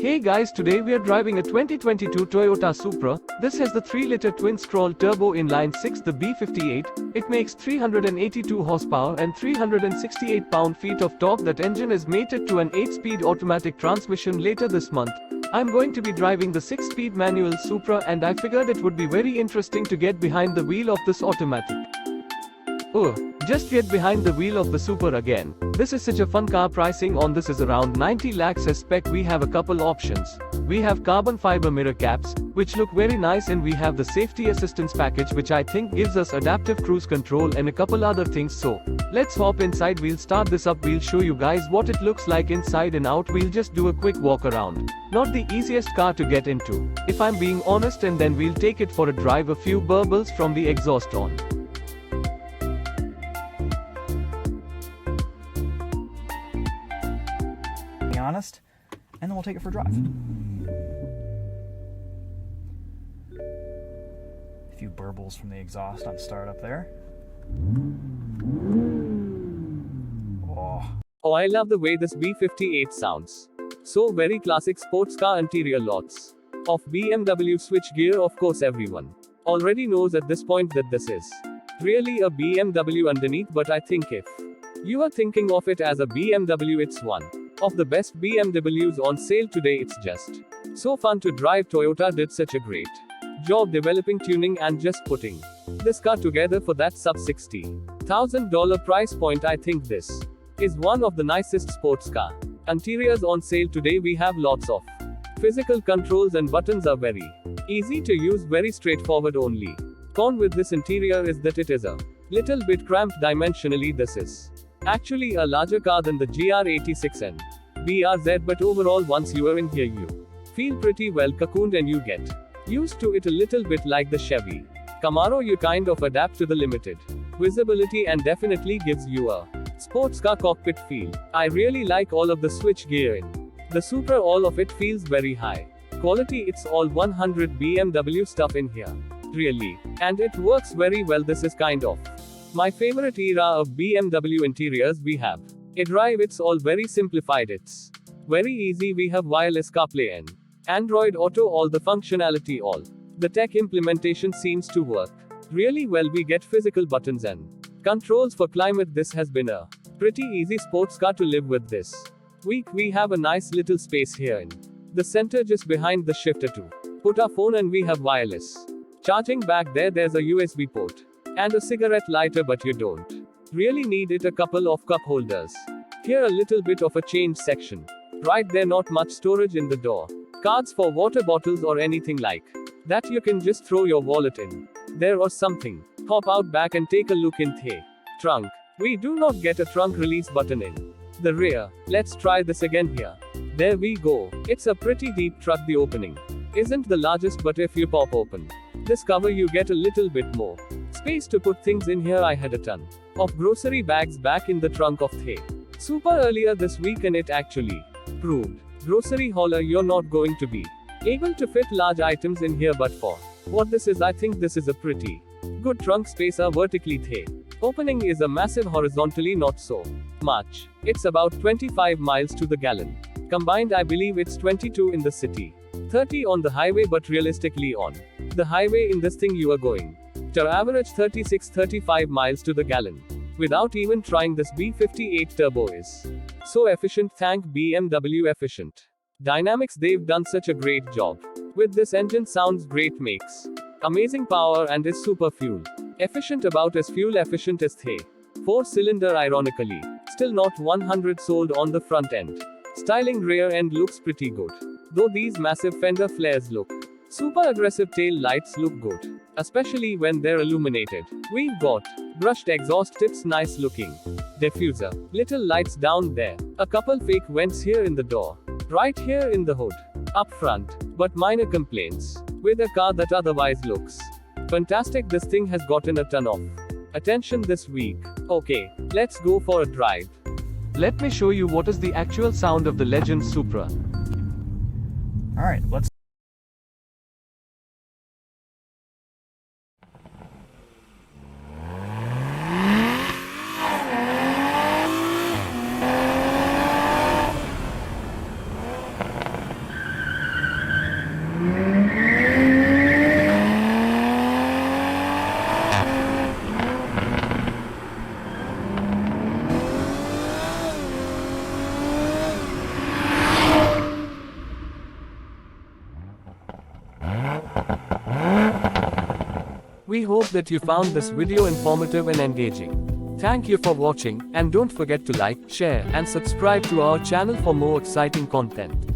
Hey guys, today we are driving a 2022 Toyota Supra. This has the 3-liter twin-scroll turbo inline-6 the B58. It makes 382 horsepower and 368 pound-feet of torque. That engine is mated to an 8-speed automatic transmission later this month. I'm going to be driving the 6-speed manual Supra and I figured it would be very interesting to get behind the wheel of this automatic. Oh, just get behind the wheel of the Supra again. This is such a fun car. Pricing on this is around 90 lakhs as spec. We have a couple options. We have carbon fiber mirror caps, which look very nice, and we have the safety assistance package, which I think gives us adaptive cruise control and a couple other things. So, let's hop inside. We'll start this up. We'll show you guys what it looks like inside and out. We'll just do a quick walk around. Not the easiest car to get into, if I'm being honest, and then we'll take it for a drive. A few burbles from the exhaust on. Honest, and then we'll take it for a drive. A few burbles from the exhaust on startup there. Oh, I love the way this B58 sounds. So very classic sports car interior. Lots of BMW switchgear. Of course, everyone already knows at this point that this is really a BMW underneath, but I think if you are thinking of it as a BMW, it's one of the best BMWs on sale today. It's just so fun to drive. Toyota did such a great job developing, tuning, and just putting this car together for that sub $60,000 price point. I think this is one of the nicest sports car interiors on sale today. We have lots of physical controls and buttons are very easy to use, very straightforward. Only con with this interior is that it is a little bit cramped dimensionally. This is actually a larger car than the GR86 and BRZ, but overall once you are in here you feel pretty well cocooned and you get used to it a little bit like the Chevy Camaro. You kind of adapt to the limited visibility and definitely gives you a sports car cockpit feel. I really like all of the switch gear in the Supra. All of it feels very high quality. It's all 100 BMW stuff in here, really, and it works very well. This is kind of my favorite era of BMW interiors. We have iDrive. It's all very simplified. It's very easy. We have wireless CarPlay and Android Auto. All the functionality, all the tech implementation seems to work really well. We get physical buttons and controls for climate. This has been a pretty easy sports car to live with this week. We have a nice little space here in the center just behind the shifter to put our phone, and we have wireless charging back there. There's a USB port and a cigarette lighter, but you don't really need it. A couple of cup holders here, a little bit of a change section right there. Not much storage in the door. Cards for water bottles or anything like that. You can just throw your wallet in there or something. Hop out back and take a look in the trunk. We do not get a trunk release button in the rear. Let's try this again here. There we go. It's a pretty deep truck. The opening isn't the largest, but if you pop open this cover you get a little bit more space to put things in here. I had a ton of grocery bags back in the trunk of the Supra earlier this week, and it actually proved grocery hauler. You're not going to be able to fit large items in here, but for what this is, I think this is a pretty good trunk spacer. Vertically the opening is a massive, horizontally not so much. It's about 25 miles to the gallon combined. I believe it's 22 in the city, 30 on the highway, but realistically on the highway in this thing you are going to average 36-35 miles to the gallon without even trying. This B58 turbo is so efficient. Thank BMW efficient dynamics. They've done such a great job with this engine. Sounds great, makes amazing power, and is super fuel efficient. About as fuel efficient as the 4-cylinder. Ironically, still not 100 sold on the front end. Styling rear end looks pretty good, though these massive fender flares look super aggressive. Tail lights look good, especially when they're illuminated. We've got brushed exhaust tips, nice looking diffuser, little lights down there, a couple fake vents here in the door, right here in the hood, up front, but minor complaints with a car that otherwise looks fantastic. This thing has gotten a ton of attention this week. Okay, let's go for a drive. Let me show you what is the actual sound of the legend Supra. Alright, let's We hope that you found this video informative and engaging. Thank you for watching, and don't forget to like, share, and subscribe to our channel for more exciting content.